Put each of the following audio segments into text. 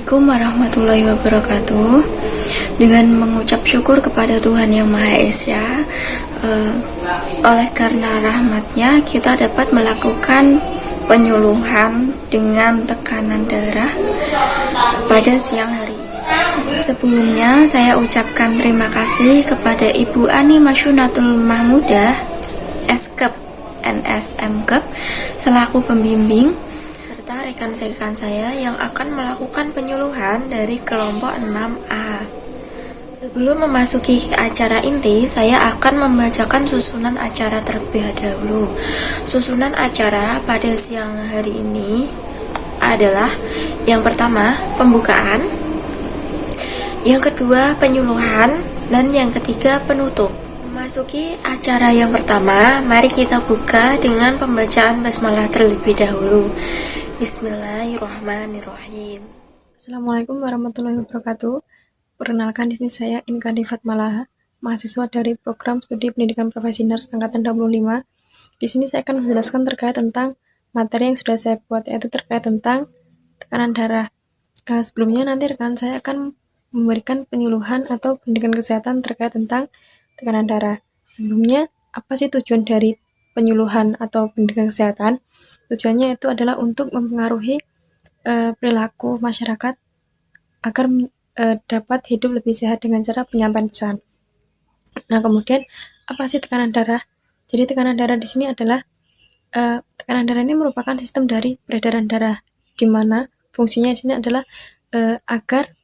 Assalamualaikum warahmatullahi wabarakatuh. Dengan mengucap syukur kepada Tuhan Yang Maha Esa, oleh karena rahmatnya kita dapat melakukan penyuluhan dengan tekanan darah pada siang hari. Sebelumnya saya ucapkan terima kasih kepada Ibu Ani Masyunatul Mahmudah Eskep NSMkep selaku pembimbing serta rekan-rekan saya yang akan melakukan penyuluhan dari kelompok 6A. Sebelum memasuki acara inti, saya akan membacakan susunan acara terlebih dahulu. Susunan acara pada siang hari ini adalah yang pertama, pembukaan, yang kedua, penyuluhan, dan yang ketiga, penutup. Memasuki acara yang pertama, mari kita buka dengan pembacaan basmalah terlebih dahulu. Bismillahirrahmanirrahim. Assalamualaikum warahmatullahi wabarakatuh. Perkenalkan, di sini saya Inka Difat Malaha, mahasiswa dari program studi pendidikan profesi nurse angkatan 25. Di sini saya akan menjelaskan terkait tentang materi yang sudah saya buat, yaitu terkait tentang tekanan darah. Sebelumnya nanti rekan saya akan memberikan penyuluhan atau pendidikan kesehatan terkait tentang tekanan darah. Sebelumnya, apa sih tujuan dari penyuluhan atau pendidikan kesehatan? Tujuannya itu adalah untuk mempengaruhi perilaku masyarakat agar dapat hidup lebih sehat dengan cara penyampaian pesan. Nah, kemudian apa sih tekanan darah? Jadi tekanan darah di sini adalah tekanan darah ini merupakan sistem dari peredaran darah, di mana fungsinya di sini adalah agar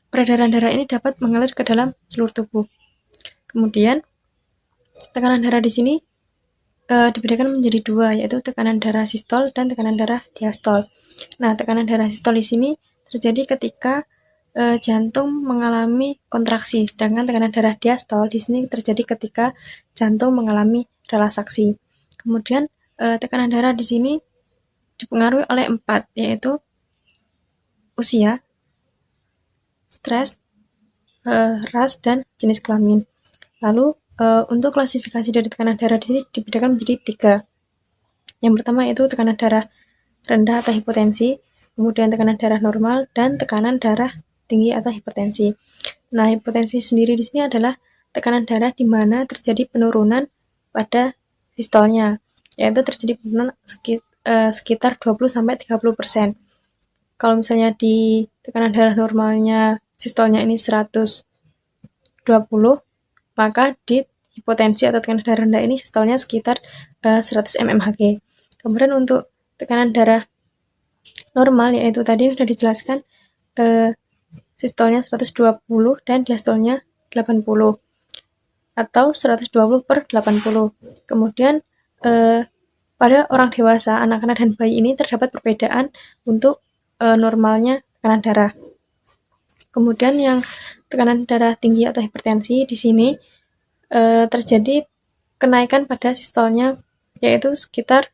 peredaran darah ini dapat mengalir ke dalam seluruh tubuh. Kemudian tekanan darah di sini dibedakan menjadi dua, yaitu tekanan darah sistol dan tekanan darah diastol. Nah, tekanan darah sistol di sini terjadi ketika jantung mengalami kontraksi, sedangkan tekanan darah diastol di sini terjadi ketika jantung mengalami relaksasi. Kemudian tekanan darah di sini dipengaruhi oleh 4, yaitu usia, stres, ras, dan jenis kelamin. Lalu untuk klasifikasi dari tekanan darah di sini dibedakan menjadi 3. Yang pertama itu tekanan darah rendah atau hipotensi, kemudian tekanan darah normal, dan tekanan darah tinggi atau hipertensi. Nah, hipotensi sendiri di sini adalah tekanan darah di mana terjadi penurunan pada sistolnya, yaitu terjadi penurunan sekitar 20-30%. Kalau misalnya di tekanan darah normalnya sistolnya ini 120, maka di hipotensi atau tekanan darah rendah ini sistolnya sekitar 100 mmHg. Kemudian untuk tekanan darah normal, yaitu tadi sudah dijelaskan, sistolnya 120 dan diastolnya 80 atau 120/80. Kemudian pada orang dewasa, anak-anak dan bayi ini terdapat perbedaan untuk normalnya tekanan darah. Kemudian yang tekanan darah tinggi atau hipertensi di sini terjadi kenaikan pada sistolnya, yaitu sekitar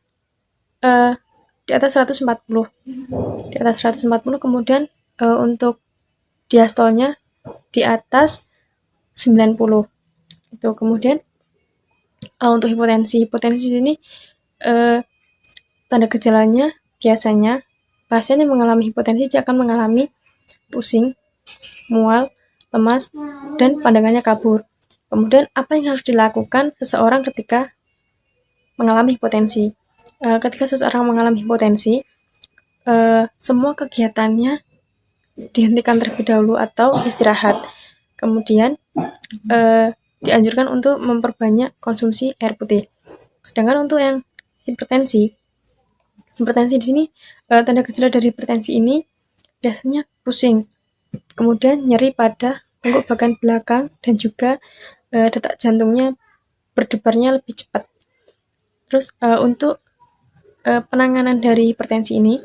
di atas 140. Di atas 140, kemudian untuk diastolnya di atas 90. Itu. Kemudian untuk hipotensi di sini tanda gejalanya biasanya pasien yang mengalami hipotensi dia akan mengalami pusing, mual, lemas, dan pandangannya kabur. Kemudian apa yang harus dilakukan seseorang ketika mengalami hipotensi? Ketika seseorang mengalami hipotensi, semua kegiatannya dihentikan terlebih dahulu atau istirahat. Kemudian dianjurkan untuk memperbanyak konsumsi air putih. Sedangkan untuk yang hipertensi di sini tanda gejala dari hipertensi ini biasanya pusing, kemudian nyeri pada tengkuk bagian belakang, dan juga detak jantungnya berdebarnya lebih cepat. Terus untuk penanganan dari hipertensi ini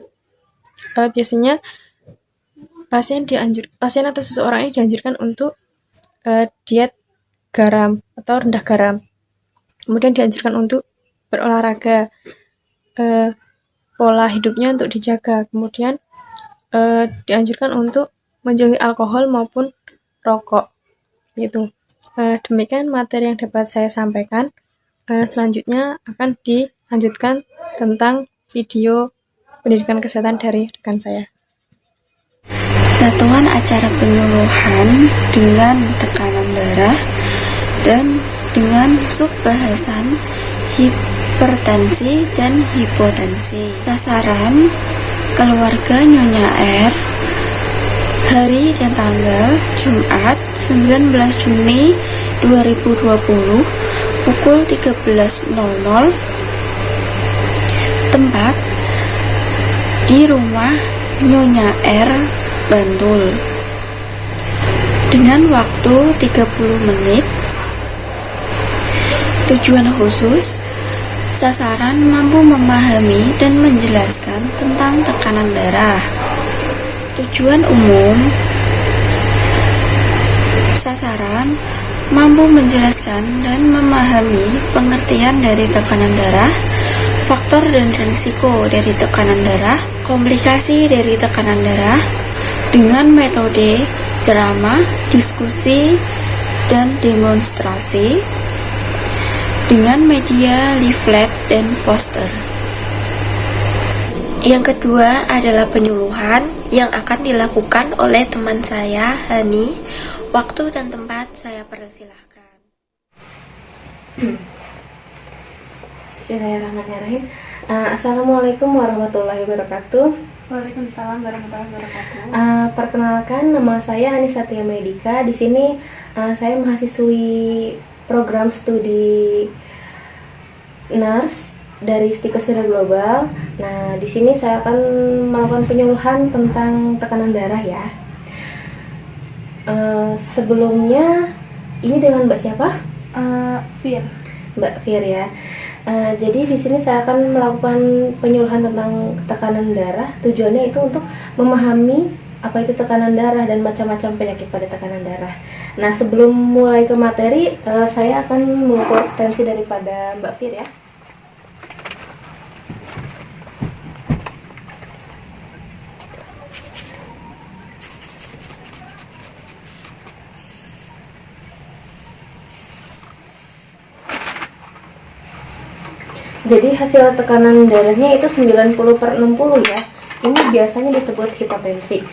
biasanya pasien atau seseorang ini dianjurkan untuk diet garam atau rendah garam. Kemudian dianjurkan untuk berolahraga, pola hidupnya untuk dijaga. Kemudian dianjurkan untuk menjauhi alkohol maupun rokok. Gitu. Demikian materi yang dapat saya sampaikan. Selanjutnya akan dilanjutkan tentang video pendidikan kesehatan dari rekan saya. satuan acara penyuluhan dengan tekanan darah dan dengan subbahasan hipertensi dan hipotensi. Sasaran keluarga Nyonya R, hari dan tanggal Jumat 19 Juni 2020 pukul 13.00. Tempat di rumah Nyonya R, Bantul, dengan waktu 30 menit. Tujuan khusus, sasaran mampu memahami dan menjelaskan tentang tekanan darah. Tujuan umum, sasaran mampu menjelaskan dan memahami pengertian dari tekanan darah, faktor dan risiko dari tekanan darah, komplikasi dari tekanan darah, dengan metode ceramah, diskusi, dan demonstrasi, dengan media leaflet dan poster. Yang kedua adalah penyuluhan yang akan dilakukan oleh teman saya, Hani. Waktu dan tempat saya persilahkan. Bismillahirrahmanirrahim. Assalamualaikum warahmatullahi wabarakatuh. Waalaikumsalam warahmatullahi wabarakatuh. Perkenalkan, nama saya Hani Satya Medika. Di sini saya mahasiswi program studi nurse dari Stika Surya Global. Nah, di sini saya akan melakukan penyuluhan tentang tekanan darah ya. Sebelumnya ini dengan Mbak siapa? Fir. Mbak Fir ya. Jadi di sini saya akan melakukan penyuluhan tentang tekanan darah. Tujuannya itu untuk memahami apa itu tekanan darah dan macam-macam penyakit pada tekanan darah. Nah, sebelum mulai ke materi, saya akan mengukur tensi daripada Mbak Fir ya. Jadi hasil tekanan darahnya itu 90/60 ya. Ini biasanya disebut hipotensi.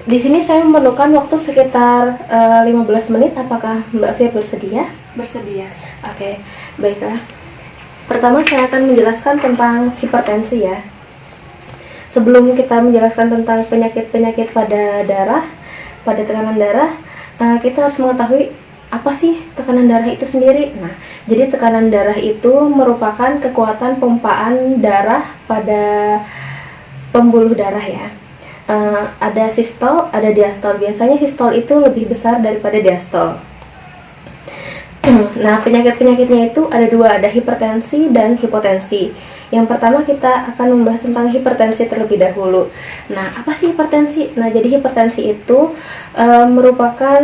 Di sini saya memerlukan waktu sekitar 15 menit. Apakah Mbak Fir bersedia? Bersedia. Oke, baiklah. Pertama saya akan menjelaskan tentang hipertensi ya. Sebelum kita menjelaskan tentang penyakit-penyakit pada darah, pada tekanan darah, kita harus mengetahui apa sih tekanan darah itu sendiri. Nah, jadi tekanan darah itu merupakan kekuatan pompaan darah pada pembuluh darah ya. Ada sistol, ada diastol. Biasanya sistol itu lebih besar daripada diastol. Nah, penyakit-penyakitnya itu ada dua, ada hipertensi dan hipotensi. Yang pertama kita akan membahas tentang hipertensi terlebih dahulu. Nah, apa sih hipertensi? Nah, jadi hipertensi itu merupakan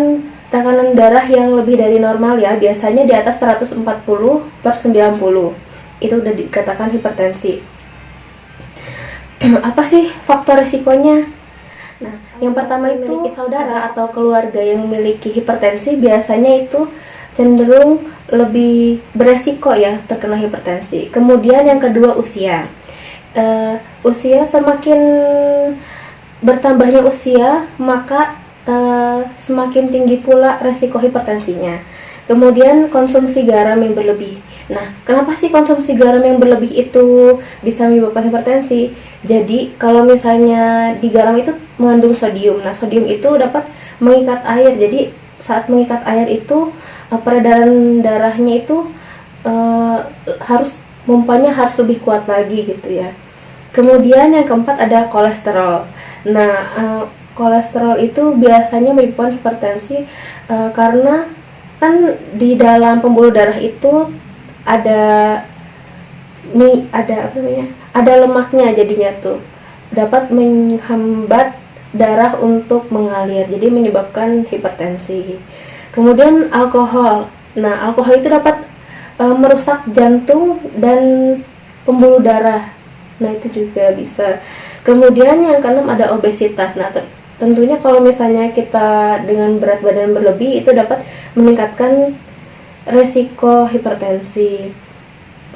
tekanan darah yang lebih dari normal ya, biasanya di atas 140/90. Itu udah dikatakan hipertensi. Apa sih faktor risikonya? Nah, yang pertama itu memiliki saudara atau keluarga yang memiliki hipertensi biasanya itu cenderung lebih beresiko ya terkena hipertensi. Kemudian yang kedua usia. Usia semakin bertambahnya usia maka semakin tinggi pula resiko hipertensinya. Kemudian konsumsi garam yang berlebih. Nah, kenapa sih konsumsi garam yang berlebih itu bisa menyebabkan hipertensi? Jadi, kalau misalnya di garam itu mengandung sodium. Nah, sodium itu dapat mengikat air. Jadi, saat mengikat air itu peredaran darahnya itu pompanya harus lebih kuat lagi gitu ya. Kemudian yang keempat ada kolesterol. Nah, kolesterol itu biasanya menyebabkan hipertensi karena kan di dalam pembuluh darah itu ada lemaknya, jadinya tuh dapat menghambat darah untuk mengalir, jadi menyebabkan hipertensi. Kemudian alkohol. Nah, alkohol itu dapat merusak jantung dan pembuluh darah. Nah, itu juga bisa. Kemudian yang keenam ada obesitas. Nah, tentunya kalau misalnya kita dengan berat badan berlebih itu dapat meningkatkan resiko hipertensi.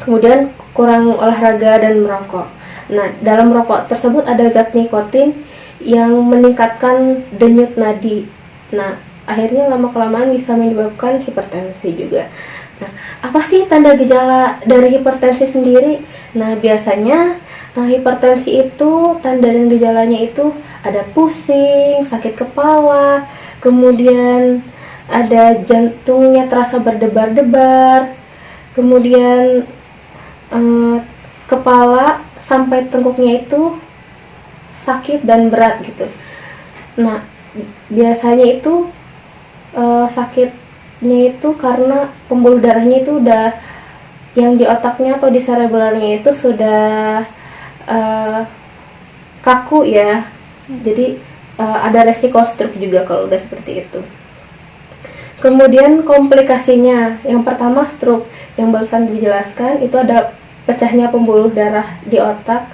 Kemudian kurang olahraga dan merokok. Nah, dalam rokok tersebut ada zat nikotin yang meningkatkan denyut nadi. Nah, akhirnya lama-kelamaan bisa menyebabkan hipertensi juga. Nah, apa sih tanda gejala dari hipertensi sendiri? Nah, biasanya hipertensi itu tanda dan gejalanya itu ada pusing, sakit kepala, kemudian ada jantungnya terasa berdebar-debar, kemudian kepala sampai tengkuknya itu sakit dan berat gitu. Nah, biasanya itu sakitnya itu karena pembuluh darahnya itu udah yang di otaknya atau di cerebellarnya itu sudah kaku ya. Jadi ada resiko stroke juga kalau udah seperti itu. Kemudian komplikasinya, yang pertama stroke, yang barusan dijelaskan itu ada pecahnya pembuluh darah di otak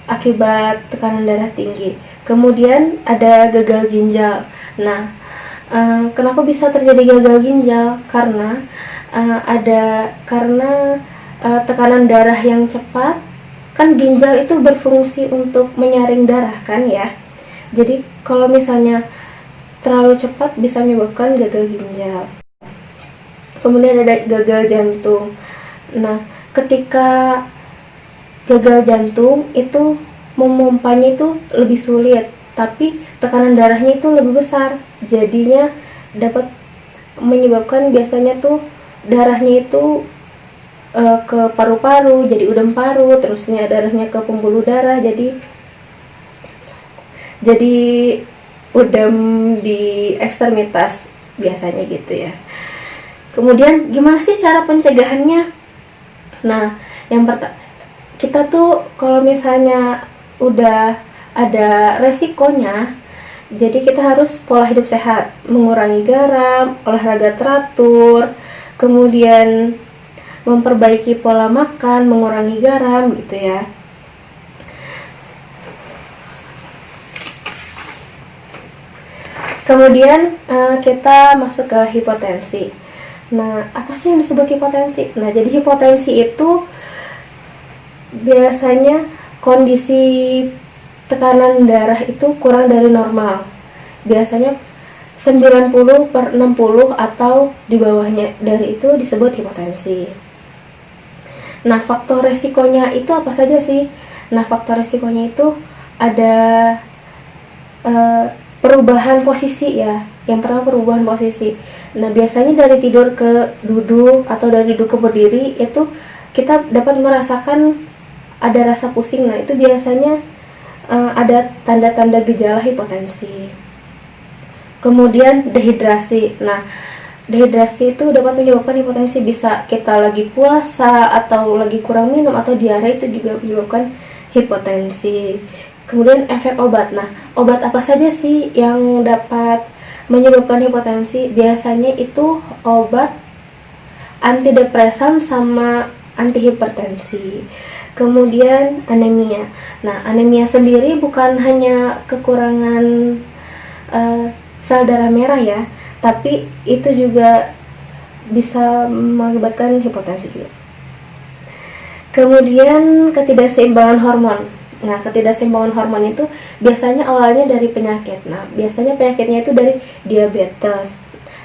akibat tekanan darah tinggi. Kemudian ada gagal ginjal. Nah, kenapa bisa terjadi gagal ginjal? Karena tekanan darah yang cepat, kan ginjal itu berfungsi untuk menyaring darah kan ya. Jadi kalau misalnya terlalu cepat bisa menyebabkan gagal ginjal. Kemudian ada gagal jantung. Nah, ketika gagal jantung itu memompanya itu lebih sulit, tapi tekanan darahnya itu lebih besar. Jadinya dapat menyebabkan biasanya tuh darahnya itu ke paru-paru, jadi udem paru, terusnya darahnya ke pembuluh darah, jadi udem di ekstremitas biasanya gitu ya. Kemudian gimana sih cara pencegahannya? Nah, yang pertama kita tuh kalau misalnya udah ada resikonya, jadi kita harus pola hidup sehat, mengurangi garam, olahraga teratur, kemudian memperbaiki pola makan, mengurangi garam gitu ya. Kemudian kita masuk ke hipotensi. Nah, apa sih yang disebut hipotensi? Nah, jadi hipotensi itu biasanya kondisi tekanan darah itu kurang dari normal. Biasanya 90/60 atau di bawahnya dari itu disebut hipotensi. Nah, faktor resikonya itu apa saja sih? Nah, faktor resikonya itu ada perubahan posisi ya. Yang pertama perubahan posisi. Nah, biasanya dari tidur ke duduk atau dari duduk ke berdiri itu kita dapat merasakan ada rasa pusing. Nah, itu biasanya ada tanda-tanda gejala hipotensi. Kemudian dehidrasi. Nah, dehidrasi itu dapat menyebabkan hipotensi, bisa kita lagi puasa atau lagi kurang minum atau diare, itu juga menyebabkan hipotensi. Kemudian efek obat. Nah, obat apa saja sih yang dapat menyebabkan hipotensi? Biasanya itu obat antidepresan sama antihipertensi. Kemudian anemia. Nah, anemia sendiri bukan hanya kekurangan sel darah merah ya, tapi itu juga bisa mengakibatkan hipotensi juga. Kemudian ketidakseimbangan hormon. Nah, ketidakseimbangan hormon itu biasanya awalnya dari penyakit. Nah, biasanya penyakitnya itu dari diabetes.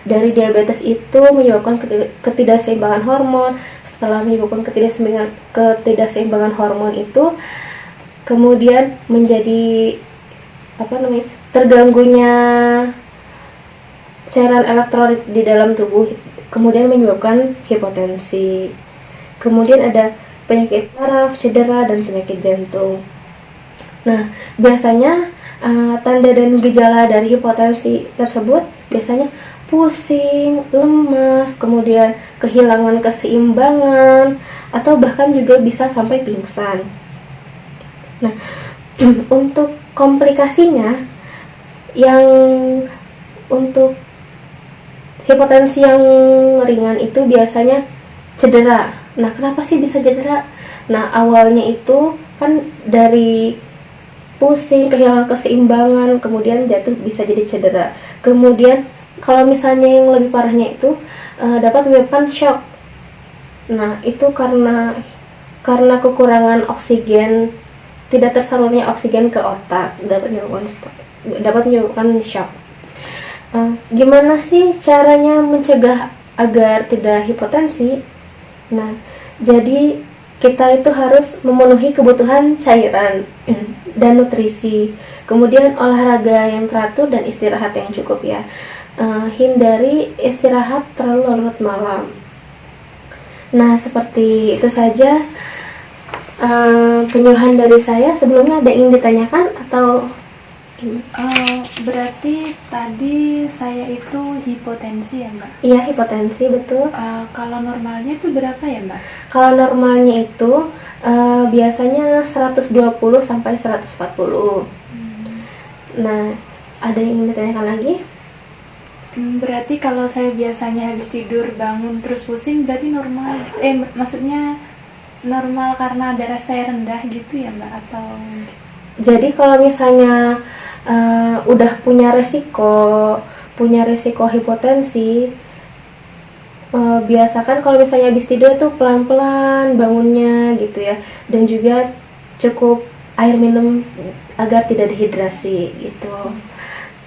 Dari diabetes itu menyebabkan ketidakseimbangan hormon. Setelah menyebabkan ketidakseimbangan hormon itu kemudian menjadi terganggunya cairan elektrolit di dalam tubuh, kemudian menyebabkan hipotensi. Kemudian ada penyakit saraf, cedera, dan penyakit jantung. Nah, biasanya tanda dan gejala dari hipotensi tersebut biasanya pusing, lemas, kemudian kehilangan keseimbangan, atau bahkan juga bisa sampai pingsan. Nah, untuk komplikasinya, yang untuk hipotensi yang ringan itu biasanya cedera. Nah, kenapa sih bisa cedera? Nah, awalnya itu kan dari pusing, kehilangan keseimbangan, kemudian jatuh bisa jadi cedera. Kemudian kalau misalnya yang lebih parahnya itu dapat menyebabkan shock. Nah, itu karena karena kekurangan oksigen, tidak tersalurnya oksigen ke otak, dapat menyebabkan shock. Gimana sih caranya mencegah agar tidak hipotensi? Nah, jadi kita itu harus memenuhi kebutuhan cairan dan nutrisi, kemudian olahraga yang teratur dan istirahat yang cukup ya. Hindari istirahat terlalu larut malam. Nah, seperti itu saja penyuluhan dari saya. Sebelumnya ada yang ingin ditanyakan atau Berarti tadi saya itu hipotensi ya Mbak? iya, hipotensi betul. Kalau normalnya itu berapa ya Mbak? Kalau normalnya itu biasanya 120 sampai 140. Nah, ada yang ingin ditanyakan lagi? Berarti kalau saya biasanya habis tidur bangun terus pusing berarti normal? Maksudnya normal karena darah saya rendah gitu ya Mbak? Atau Jadi kalau misalnya udah punya resiko hipotensi, biasakan kalau misalnya habis tidur tuh pelan-pelan bangunnya gitu ya, dan juga cukup air minum agar tidak dehidrasi gitu.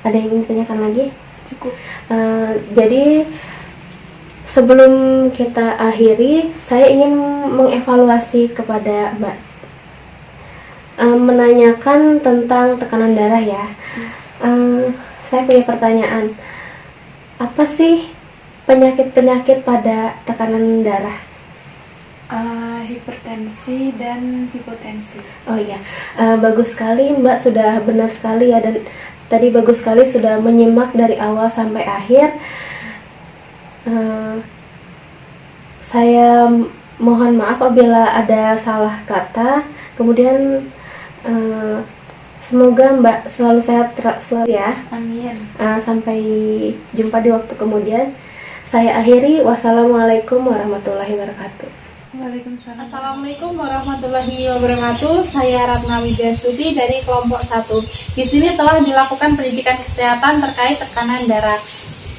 Ada yang ingin ditanyakan lagi? cukup? Jadi sebelum kita akhiri, saya ingin mengevaluasi kepada Mbak, menanyakan tentang tekanan darah ya. Saya punya pertanyaan, apa sih penyakit-penyakit pada tekanan darah? Hipertensi dan hipotensi. Oh iya, bagus sekali Mbak, sudah benar sekali ya, dan tadi bagus sekali sudah menyimak dari awal sampai akhir. Saya mohon maaf apabila ada salah kata. Kemudian semoga Mbak selalu sehat selalu ya. Amin. Sampai jumpa di waktu kemudian. Saya akhiri. Wassalamualaikum warahmatullahi wabarakatuh. Waalaikumsalam. Assalamualaikum warahmatullahi wabarakatuh. Saya Ratna Widyastuti dari kelompok 1. Di sini telah dilakukan pendidikan kesehatan terkait tekanan darah.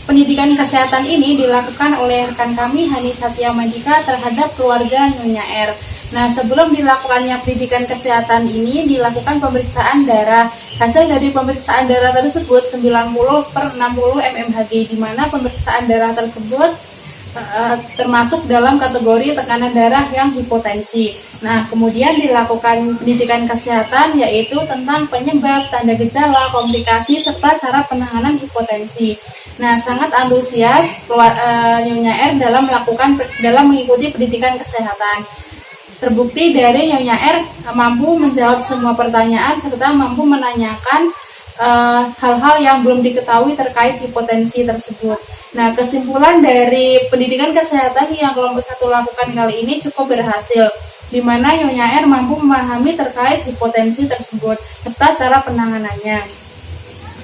Pendidikan kesehatan ini dilakukan oleh rekan kami Hani Satya Madika terhadap keluarga Nyonya R. Nah, sebelum dilakukannya pendidikan kesehatan ini dilakukan pemeriksaan darah. Hasil dari pemeriksaan darah tersebut 90/60 mmHg, di mana pemeriksaan darah tersebut termasuk dalam kategori tekanan darah yang hipotensi. Nah, kemudian dilakukan pendidikan kesehatan yaitu tentang penyebab, tanda gejala, komplikasi, serta cara penanganan hipotensi. Nah, sangat antusias Nyonya R dalam mengikuti pendidikan kesehatan. Terbukti dari Nyonya R mampu menjawab semua pertanyaan serta mampu menanyakan hal-hal yang belum diketahui terkait hipotensi tersebut. Nah, kesimpulan dari pendidikan kesehatan yang kelompok 1 lakukan kali ini cukup berhasil, di mana Nyonya R mampu memahami terkait hipotensi tersebut serta cara penanganannya.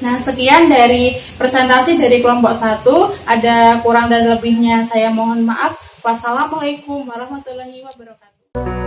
Nah, sekian dari presentasi dari kelompok 1. Ada kurang dan lebihnya saya mohon maaf. Wassalamualaikum warahmatullahi wabarakatuh.